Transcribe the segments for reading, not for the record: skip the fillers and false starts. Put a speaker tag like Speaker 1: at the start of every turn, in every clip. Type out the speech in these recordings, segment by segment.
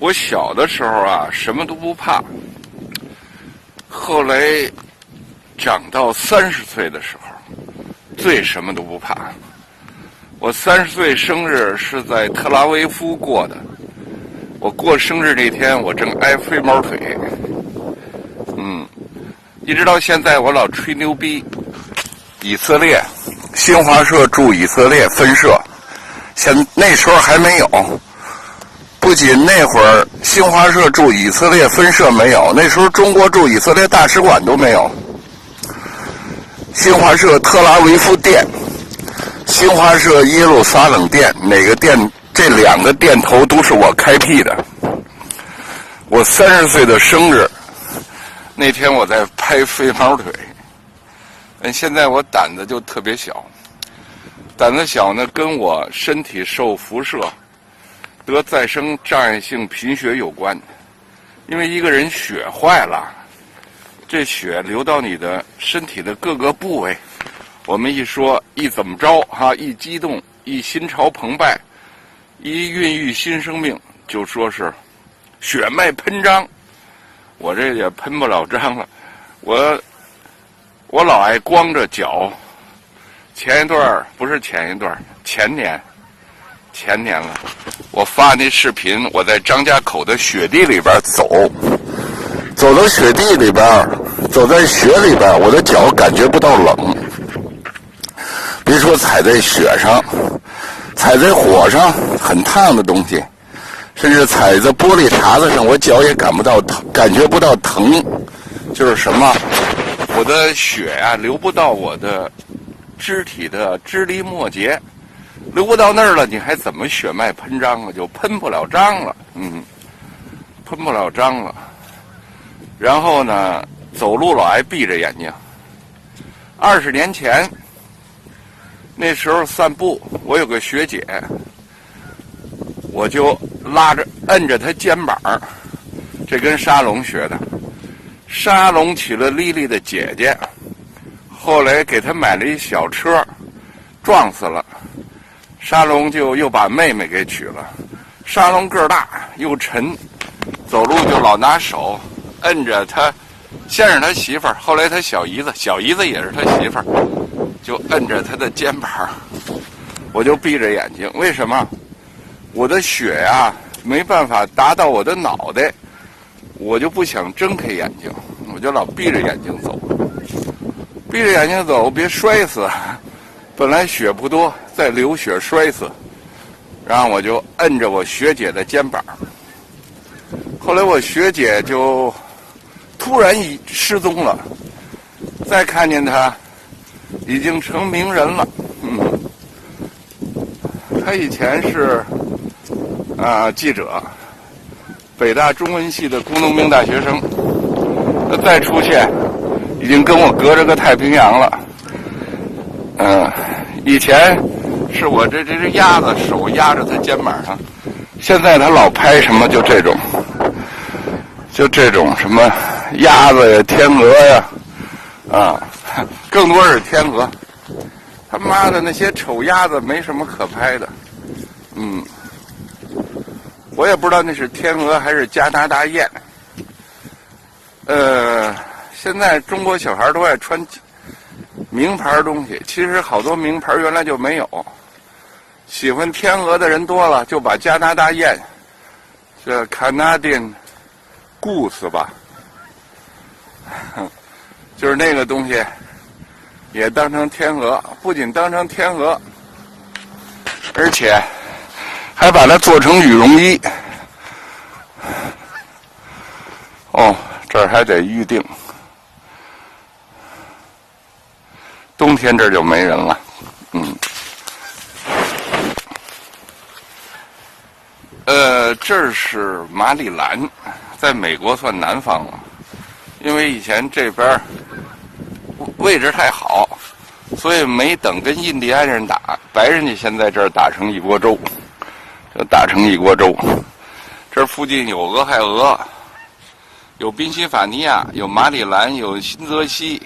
Speaker 1: 我小的时候啊，什么都不怕。后来长到30岁的时候，最什么都不怕。我30岁生日是在特拉维夫过的。我过生日那天，我正挨飞毛腿。一直到现在，我老吹牛逼。以色列，新华社驻以色列分社，那时候还没有。不仅那会儿新华社驻以色列分社没有，那时候中国驻以色列大使馆都没有。新华社特拉维夫店，新华社耶路撒冷店，哪个店？这2个店头都是我开辟的。我30岁的生日那天，我在拍飞毛腿。现在我胆子就特别小，胆子小呢，跟我身体受辐射、得再生障碍性贫血有关。因为一个人血坏了，这血流到你的身体的各个部位，我们一说一怎么着一激动，一心潮澎湃，一孕育新生命，就说是血脉喷张。我这也喷不了张了，我老爱光着脚。前年了，我发那视频，我在张家口的雪地里边走到雪地里边，走在雪里边，我的脚感觉不到冷。别说踩在雪上，踩在火上很烫的东西，甚至踩在玻璃碴子上，我脚也感觉不到疼。就是什么？我的血流不到我的肢体的支离末节，流不到那儿了，你还怎么血脉喷张啊？就喷不了张了，喷不了张了。然后呢，走路老爱闭着眼睛。20年前，那时候散步，我有个学姐，我就摁着她肩膀，这跟沙龙学的。沙龙娶了丽丽的姐姐，后来给她买了一小车，撞死了。沙龙就又把妹妹给娶了。沙龙个儿大又沉，走路就老拿手摁着他，先是他媳妇儿，后来他小姨子也是他媳妇儿，就摁着他的肩膀。我就闭着眼睛，为什么？我的血没办法达到我的脑袋，我就不想睁开眼睛，我就老闭着眼睛走。闭着眼睛走，别摔死。本来血不多，再流血摔死。然后我就摁着我学姐的肩膀。后来我学姐就突然失踪了，再看见她已经成名人了。她以前是记者，北大中文系的工农兵大学生。她再出现，已经跟我隔着个太平洋了。以前是我这鸭子手压着她肩膀上，现在她老拍什么就这种什么鸭子呀、天鹅呀，更多是天鹅。他妈的那些丑鸭子没什么可拍的。我也不知道那是天鹅还是加拿大雁。现在中国小孩都爱穿名牌东西，其实好多名牌原来就没有。喜欢天鹅的人多了，就把加拿大雁，这 Canadian Goose 吧，就是那个东西，也当成天鹅。不仅当成天鹅，而且还把它做成羽绒衣。这儿还得预定。冬天这儿就没人了。这是马里兰，在美国算南方了，因为以前这边位置太好，所以没等跟印第安人打，白人家先在这儿打成一锅粥，这附近有俄亥俄，有宾夕法尼亚，有马里兰，有新泽西。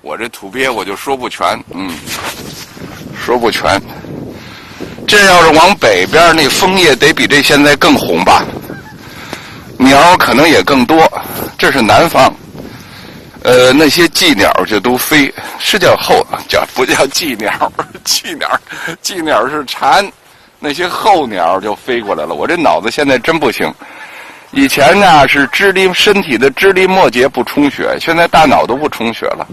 Speaker 1: 我这土鳖我就说不全，说不全。这要是往北边，那枫叶得比这现在更红吧？鸟可能也更多。这是南方，那些寄鸟就都飞，是叫不叫寄鸟？寄鸟是蝉，那些候鸟就飞过来了。我这脑子现在真不行。以前呢是身体的支离末节不充血，现在大脑都不充血了。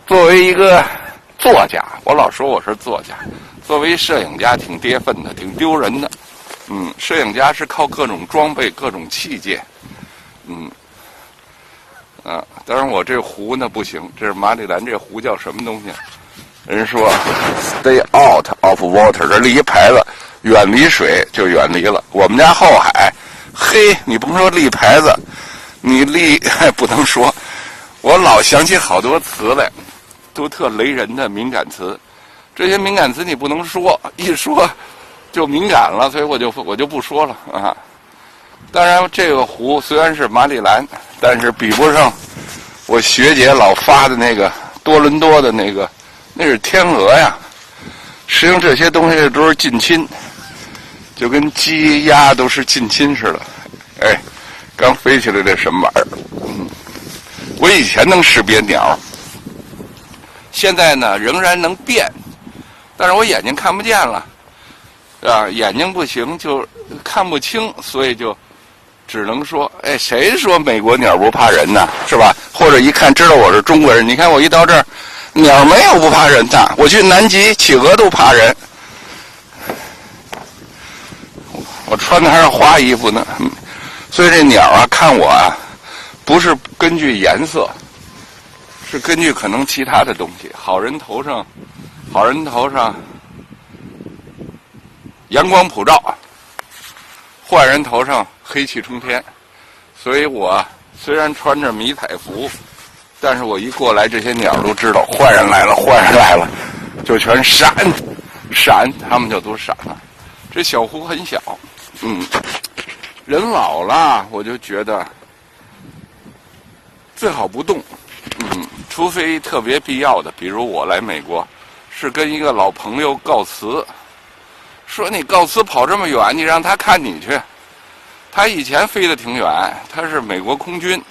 Speaker 1: 作为一个作家，我老说我是作家，作为摄影家挺跌份的，挺丢人的。摄影家是靠各种装备、各种器械。当然我这壶呢不行，这是马里兰这壶叫什么东西？人说 "Stay out of water"， 这立一牌子，远离水就远离了。我们家后海，你甭说立牌子，你不能说。我老想起好多词来，都特雷人的敏感词。这些敏感词你不能说，一说就敏感了，所以我就不说了啊。当然，这个壶虽然是马里兰，但是比不上我学姐老发的那个多伦多的那是天鹅呀。实际上这些东西都是近亲，就跟鸡鸭都是近亲似的。刚飞起来这什么玩意儿？我以前能识别鸟，现在呢仍然能辨，但是我眼睛看不见了，眼睛不行就看不清，所以就只能说，谁说美国鸟不怕人呢？是吧？或者一看知道我是中国人，你看我一到这儿，鸟没有不怕人的。我去南极，企鹅都怕人。我穿的还是花衣服呢，所以这鸟啊，看我啊，不是根据颜色，是根据可能其他的东西。好人头上阳光普照，坏人头上黑气冲天。所以我虽然穿着迷彩服，但是我一过来，这些鸟都知道坏人来了，就全闪，他们就都闪了。这小湖很小，人老了，我就觉得最好不动，除非特别必要的，比如我来美国，是跟一个老朋友告辞，说你告辞跑这么远，你让他看你去。他以前飞得挺远，他是美国空军、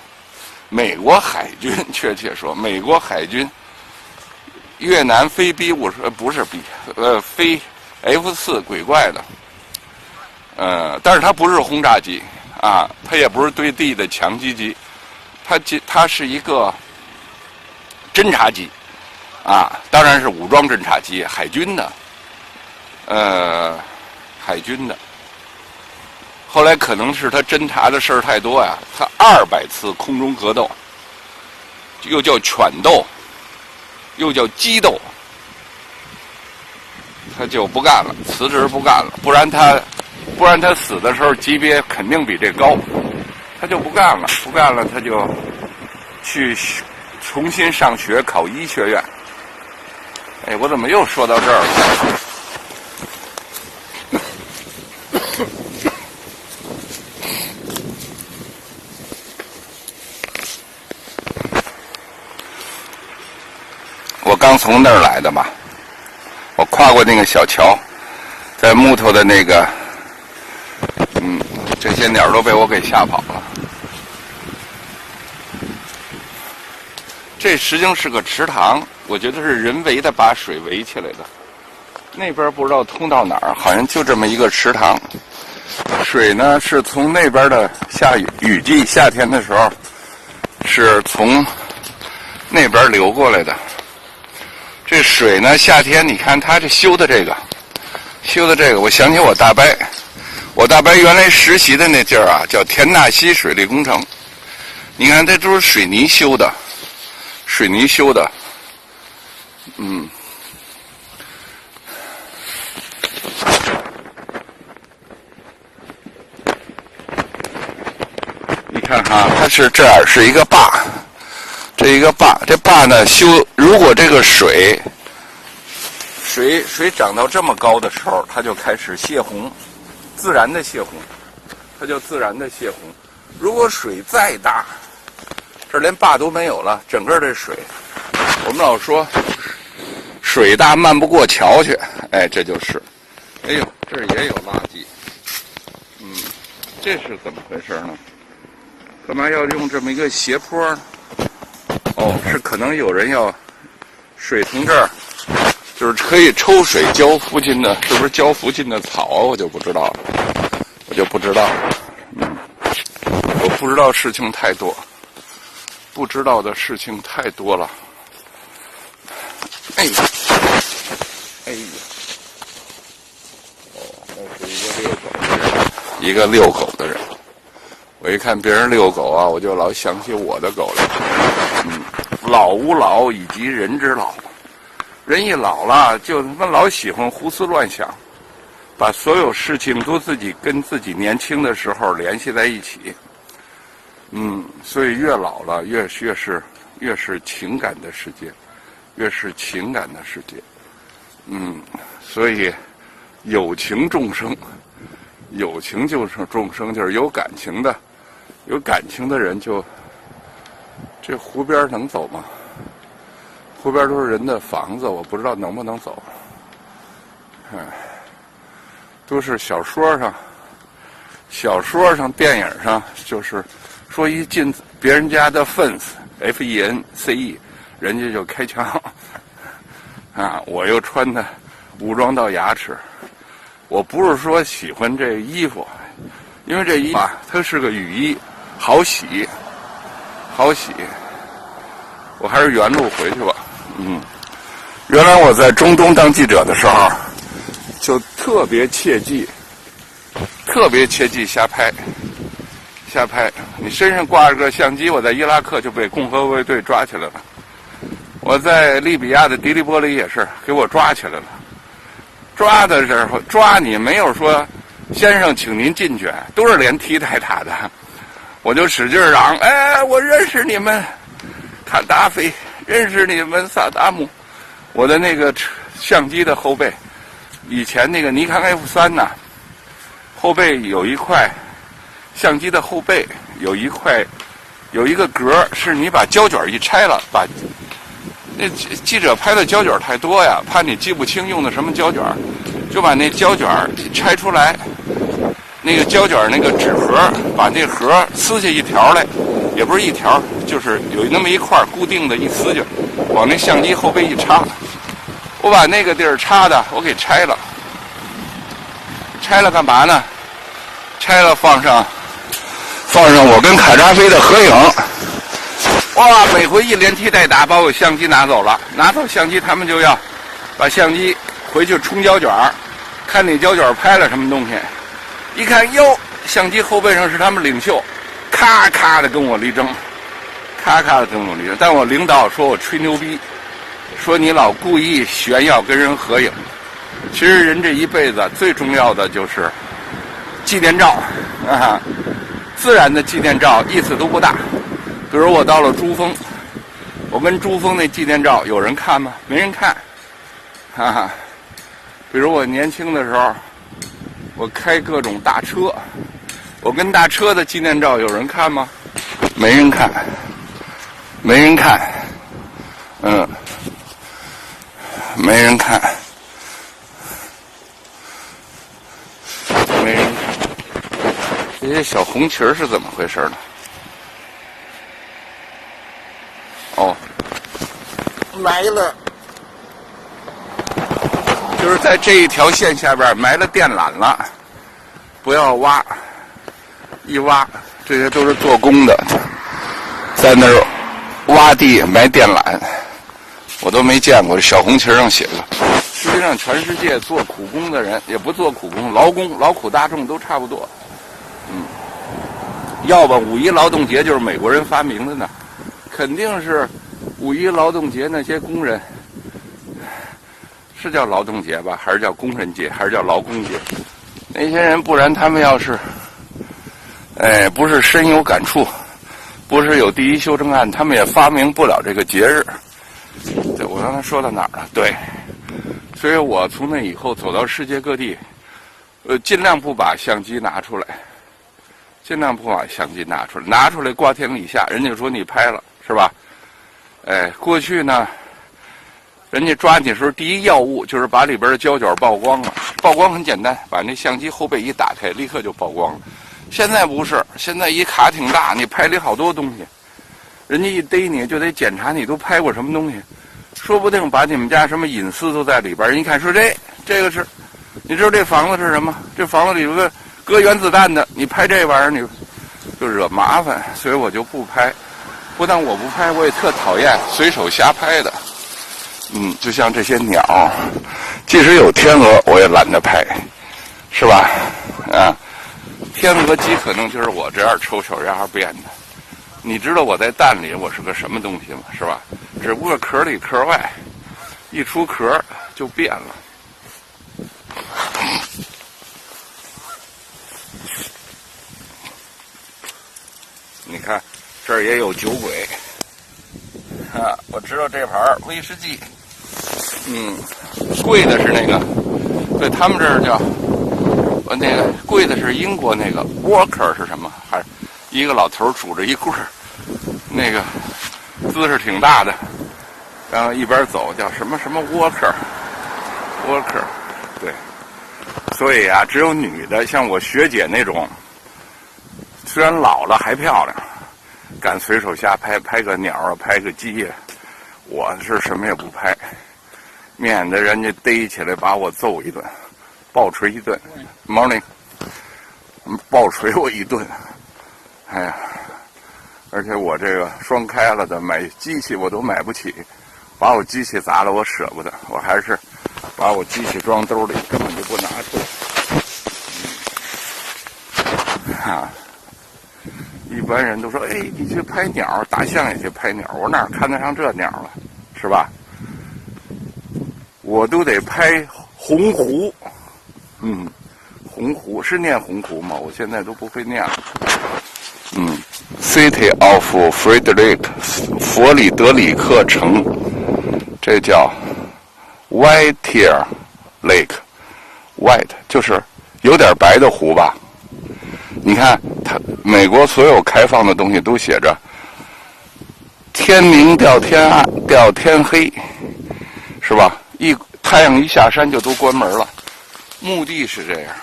Speaker 1: 美国海军，确切说美国海军越南飞 B-50，不是 B， 飞 F-4鬼怪的，但是它不是轰炸机啊，它也不是对地的强击机，它是一个侦察机啊，当然是武装侦察机，海军的，后来可能是他侦察的事儿太多呀，他200次空中格斗，又叫犬斗，又叫鸡斗，他就不干了，辞职不干了，不然他死的时候级别肯定比这高，他就不干了，他就去重新上学考医学院。我怎么又说到这儿了？我刚从那儿来的嘛，我跨过那个小桥，在木头的那个，这些鸟都被我给吓跑了。这实际上是个池塘，我觉得是人为的把水围起来的。那边不知道通到哪儿，好像就这么一个池塘。水呢是从那边的雨季，夏天的时候是从那边流过来的。这水呢，夏天你看他这修的这个，我想起我大伯原来实习的那地儿啊，叫田纳西水利工程。你看这都是水泥修的，你看哈，它是这儿是一个坝。这坝呢如果这个水涨到这么高的时候，它就开始泄洪，自然的泄洪，如果水再大，这连坝都没有了，整个这水，我们老说水大漫不过桥去，这就是，这儿也有垃圾，这是怎么回事呢？干嘛要用这么一个斜坡呢？哦，是可能有人要水从这儿，就是可以抽水浇附近的，是不是浇附近的草啊？我就不知道了，我不知道事情太多，不知道的事情太多了。哎呀，哦，那是一个遛狗的人。我一看别人遛狗啊，我就老想起我的狗来。老吾老以及人之老，人一老了，就他妈老喜欢胡思乱想，把所有事情都跟自己年轻的时候联系在一起。所以越老了，越是情感的世界，越是情感的世界。所以有情众生，有情就是众生，就是有感情的人就。这湖边能走吗？湖边都是人的房子，我不知道能不能走。都是小说上、电影上，就是说一进别人家的 fence， 人家就开枪。我又穿的武装到牙齿。我不是说喜欢这衣服，因为这衣服它是个雨衣，好洗。我还是原路回去吧。原来我在中东当记者的时候，就特别切记瞎拍。你身上挂着个相机，我在伊拉克就被共和卫队抓起来了。我在利比亚的迪利波里也是给我抓起来了。抓的时候抓你没有说先生请您进去，都是连踢带打的。我就使劲嚷，我认识你们卡达菲，认识你们萨达姆。我的那个相机的后背，以前那个尼康 F3 呢，后背有一块，相机的后背有一个格，是你把胶卷一拆了，把那记者拍的胶卷太多呀，怕你记不清用的什么胶卷，就把那胶卷拆出来。那个胶卷那个纸盒，把那盒撕下一条来，也不是一条，就是有那么一块固定的，一撕就往那相机后背一插。我把那个地儿插的我给拆了。拆了干嘛呢？拆了放上我跟卡扎菲的合影。哇，每回一连踢带打，把我相机拿走了。拿走相机，他们就要把相机回去冲胶卷，看那胶卷拍了什么东西。一看哟，相机后背上是他们领袖，咔咔的跟我力争，但我领导说我吹牛逼，说你老故意炫耀跟人合影。其实人这一辈子最重要的就是纪念照啊，自然的纪念照意思都不大。比如我到了珠峰，我跟珠峰那纪念照有人看吗？没人看，比如我年轻的时候。我开各种大车，我跟大车的纪念照有人看吗？没人看，没人看，这些小红旗是怎么回事呢？哦，埋了。就是在这一条线下边埋了电缆了，不要挖，一挖这些都是做工的，在那儿挖地埋电缆，我都没见过。小红旗上写的，实际上全世界做苦工的人也不做苦工，劳苦大众都差不多。要不五一劳动节就是美国人发明的呢，肯定是五一劳动节那些工人。是叫劳动节吧，还是叫工人节，还是叫劳工节？那些人，不然他们要是，不是深有感触，不是有第一修正案，他们也发明不了这个节日。对，我刚才说到哪儿了？对，所以我从那以后走到世界各地，尽量不把相机拿出来，拿出来瓜田李下，人家说你拍了是吧？过去呢。人家抓你的时候，第一要务就是把里边的胶卷曝光了。曝光很简单，把那相机后背一打开，立刻就曝光了。现在不是，现在一卡挺大，你拍里好多东西，人家一逮你就得检查你都拍过什么东西，说不定把你们家什么隐私都在里边。人一看说这个是，你知道这房子是什么？这房子里有个搁原子弹的，你拍这玩意儿你就惹麻烦，所以我就不拍。不但我不拍，我也特讨厌随手瞎拍的。就像这些鸟，即使有天鹅，我也懒得拍，是吧？天鹅极可能就是我这样丑小鸭变的。你知道我在蛋里我是个什么东西吗？是吧？只不过壳里壳外，一出壳就变了。你看，这儿也有酒鬼。我知道这盘威士忌。贵的是那个，对他们这儿叫那个贵的是英国那个 Walker 是什么？还是一个老头拄着一棍儿，那个姿势挺大的，然后一边走叫什么什么 Walker， 对。所以只有女的，像我学姐那种，虽然老了还漂亮，敢随手瞎拍，拍个鸟啊，拍个鸡呀，我是什么也不拍。免得人家逮起来把我揍一顿，暴锤一顿 ，morning， 暴锤我一顿，哎呀，而且我这个双开了的买机器我都买不起，把我机器砸了我舍不得，我还是把我机器装兜里，根本就不拿出来。一般人都说，你去拍鸟，大象也去拍鸟，我哪看得上这鸟了，是吧？我都得拍鸿鹄，鸿鹄是念鸿鹄吗？我现在都不会念了。City of Frederick， 佛里德里克城，这叫 Whitetear Lake，White 就是有点白的湖吧？你看，美国所有开放的东西都写着天明掉天暗，掉天黑，是吧？太阳一下山就都关门了，墓地是这样，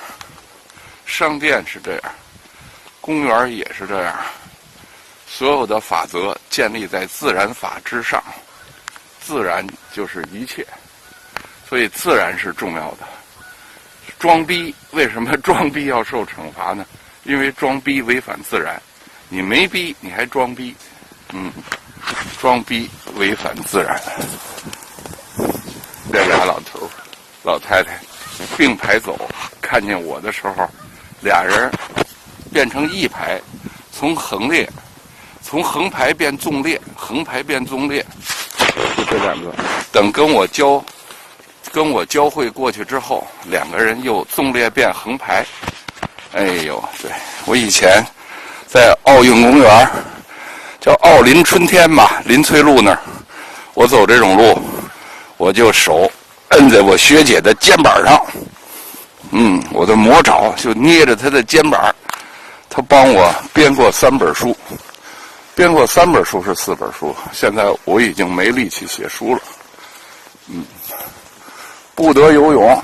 Speaker 1: 商店是这样，公园也是这样，所有的法则建立在自然法之上，自然就是一切，所以自然是重要的。装逼，为什么装逼要受惩罚呢？因为装逼违反自然，你没逼你还装逼，装逼违反自然。这俩老头老太太并排走，看见我的时候，俩人变成一排，从横排变纵列，横排变纵列，就这两个。等跟我交汇过去之后，两个人又纵列变横排。哎呦，对，我以前在奥运公园，叫奥林春天吧，林翠路那儿，我走这种路。我就手摁在我学姐的肩膀上，我的魔爪就捏着她的肩膀，她帮我编过3本书，编过3本书是4本书，现在我已经没力气写书了。不得游泳，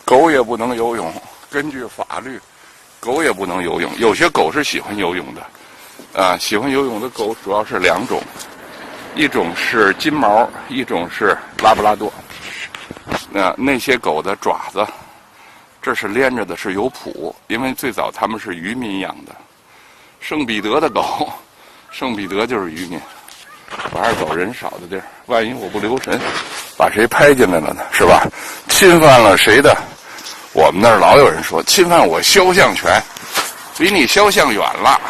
Speaker 1: 狗也不能游泳，根据法律，狗也不能游泳。有些狗是喜欢游泳的，喜欢游泳的狗主要是2种。一种是金毛，一种是拉布拉多。那些狗的爪子，这是连着的，是有谱，因为最早他们是渔民养的。圣彼得的狗，圣彼得就是渔民。我还是走人少的地儿，万一我不留神，把谁拍进来了呢？是吧？侵犯了谁的？我们那儿老有人说侵犯我肖像权，离你肖像远了。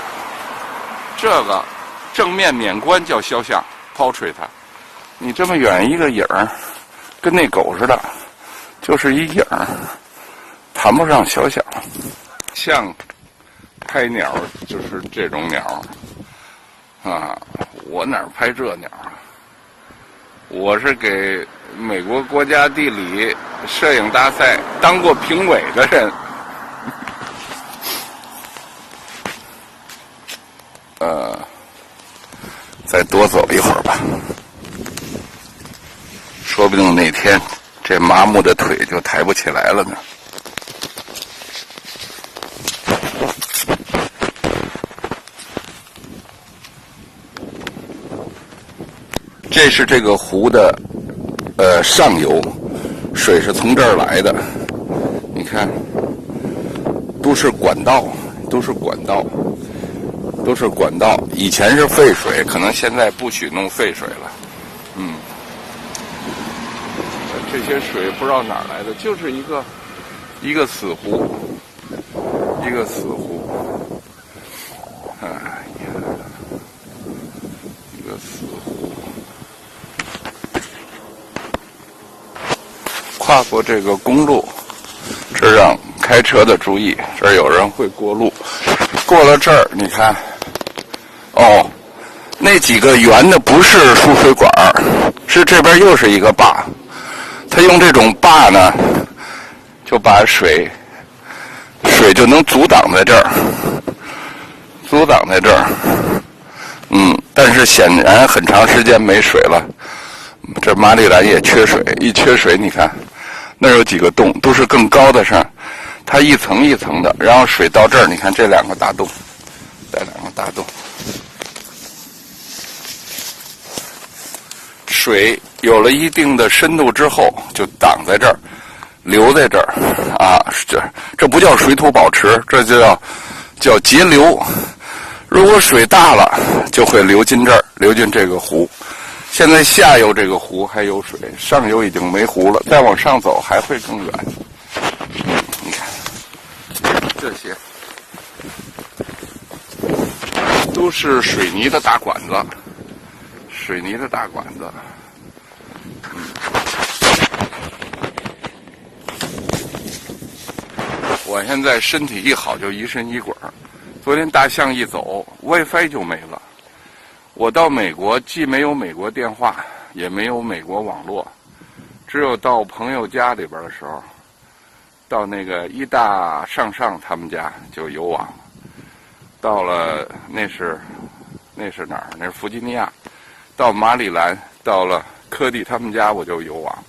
Speaker 1: 这个正面免冠叫肖像。portrait， 你这么远一个影儿，跟那狗似的，就是一影儿，谈不上肖像。像拍鸟就是这种鸟我哪儿拍这鸟啊？我是给美国国家地理摄影大赛当过评委的人。再多走一会儿吧，说不定哪天这麻木的腿就抬不起来了呢。这是这个湖的上游，水是从这儿来的。你看，都是管道，都是管道，都是管道。以前是废水，可能现在不许弄废水了。这些水不知道哪儿来的，就是一个死湖，一个死湖。哎呀，一个死湖。跨过这个公路，这让开车的注意，这儿有人会过路。过了这儿，你看，哦，那几个圆的不是输水管，是这边又是一个坝。他用这种坝呢，就把水就能阻挡在这儿，阻挡在这儿。但是显然很长时间没水了。这马里兰也缺水，一缺水，你看那儿有几个洞，都是更高的上，它一层一层的，然后水到这儿，你看这两个大洞，这两个大洞，水有了一定的深度之后，就挡在这儿，留在这儿啊。这不叫水土保持，这就叫节流。如果水大了，就会流进这儿，流进这个湖。现在下游这个湖还有水，上游已经没湖了，再往上走还会更远。你看，这些都是水泥的大管子，水泥的大管子。我现在身体一好就疑神疑鬼。昨天大象一走 ，WiFi 就没了。我到美国既没有美国电话，也没有美国网络，只有到朋友家里边的时候，到那个一大上他们家就有网。到了那是哪儿？那是弗吉尼亚。到马里兰，到了科蒂他们家我就有网。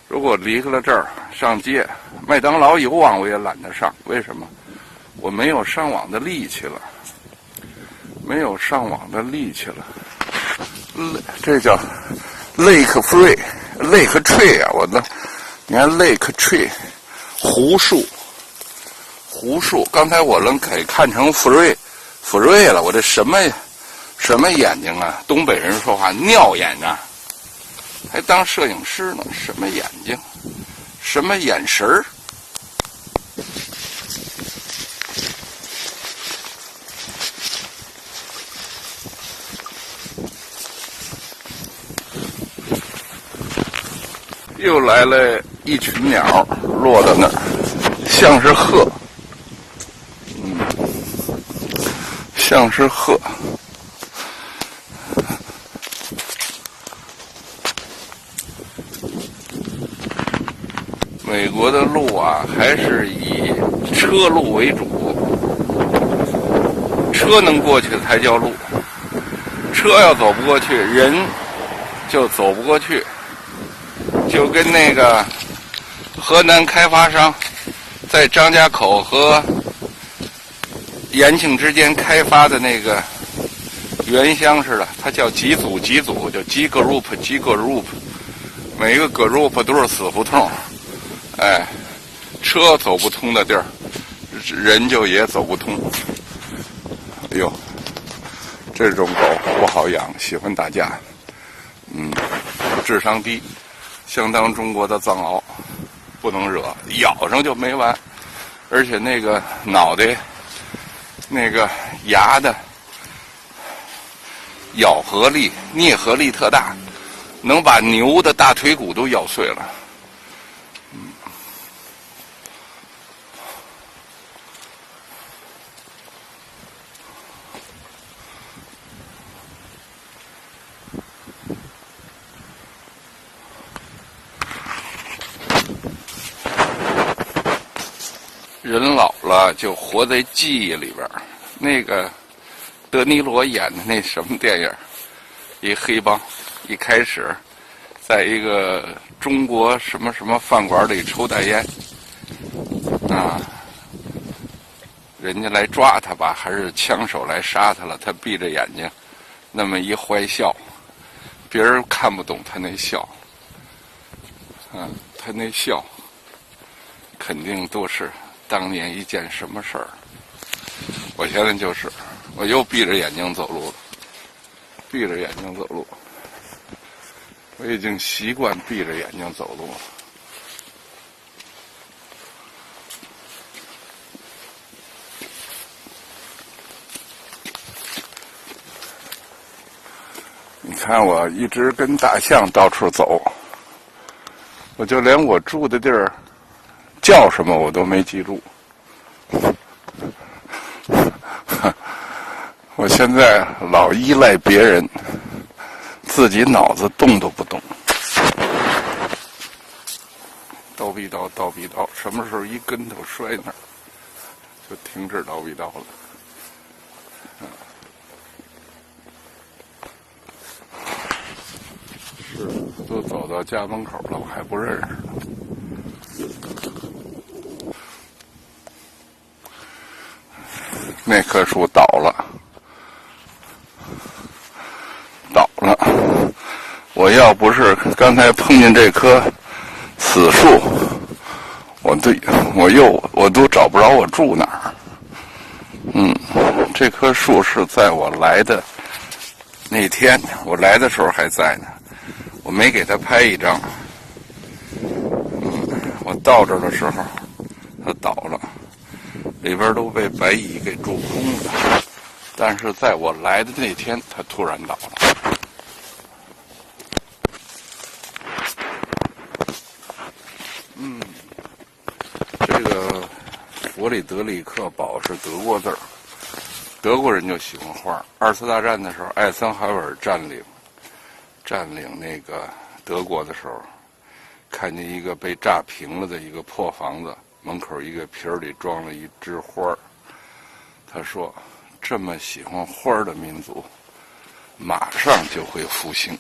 Speaker 1: 如果离开了这儿上街，麦当劳有网我也懒得上，为什么？我没有上网的力气了，没有上网的力气了。这叫 Lake Free，Lake Tree 啊！你看 Lake Tree， 湖树。刚才我能给看成Free 了，我这什么眼睛啊？东北人说话尿眼啊，还当摄影师呢？什么眼睛？什么眼神儿？又来了一群鸟，落到那儿，像是鹤，像是鹤。美国的路啊，还是以车路为主，车能过去才叫路，车要走不过去，人就走不过去。就跟那个河南开发商在张家口和延庆之间开发的那个原乡似的，它叫几组，叫几个 group， 每一个 group 都是死胡同。车走不通的地儿，人就也走不通。哎呦，这种狗不好养，喜欢打架，智商低。相当中国的藏獒，不能惹，咬上就没完，而且那个脑袋、那个牙的咬合力、啮合力特大，能把牛的大腿骨都咬碎了。人老了就活在记忆里边。那个德尼罗演的那什么电影，一黑帮一开始在一个中国什么饭馆里抽大烟啊，人家来抓他吧，还是枪手来杀他了，他闭着眼睛那么一坏笑，别人看不懂他那笑，他那笑，肯定都是当年一件什么事儿。我现在就是，我又闭着眼睛走路了，闭着眼睛走路，我已经习惯闭着眼睛走路了。你看，我一直跟大象到处走，我就连我住的地儿叫什么我都没记住。我现在老依赖别人，自己脑子动都不动。叨逼叨，叨逼叨，什么时候一跟头摔那儿，就停止叨逼叨了。是，都走到家门口了，我还不认识呢。那棵树倒了，倒了。我要不是刚才碰见这棵死树，我都找不着我住哪儿。这棵树是在我来的那天，我来的时候还在呢，我没给他拍一张。我到这儿的时候，它倒了，里边都被白蚁给蛀空了。但是在我来的那天，它突然倒了。这个弗里德里克堡是德国字儿，德国人就喜欢画。二次大战的时候，艾森豪威尔占领那个德国的时候，看见一个被炸平了的一个破房子，门口一个瓶里装了一枝花。他说：“这么喜欢花的民族，马上就会复兴。”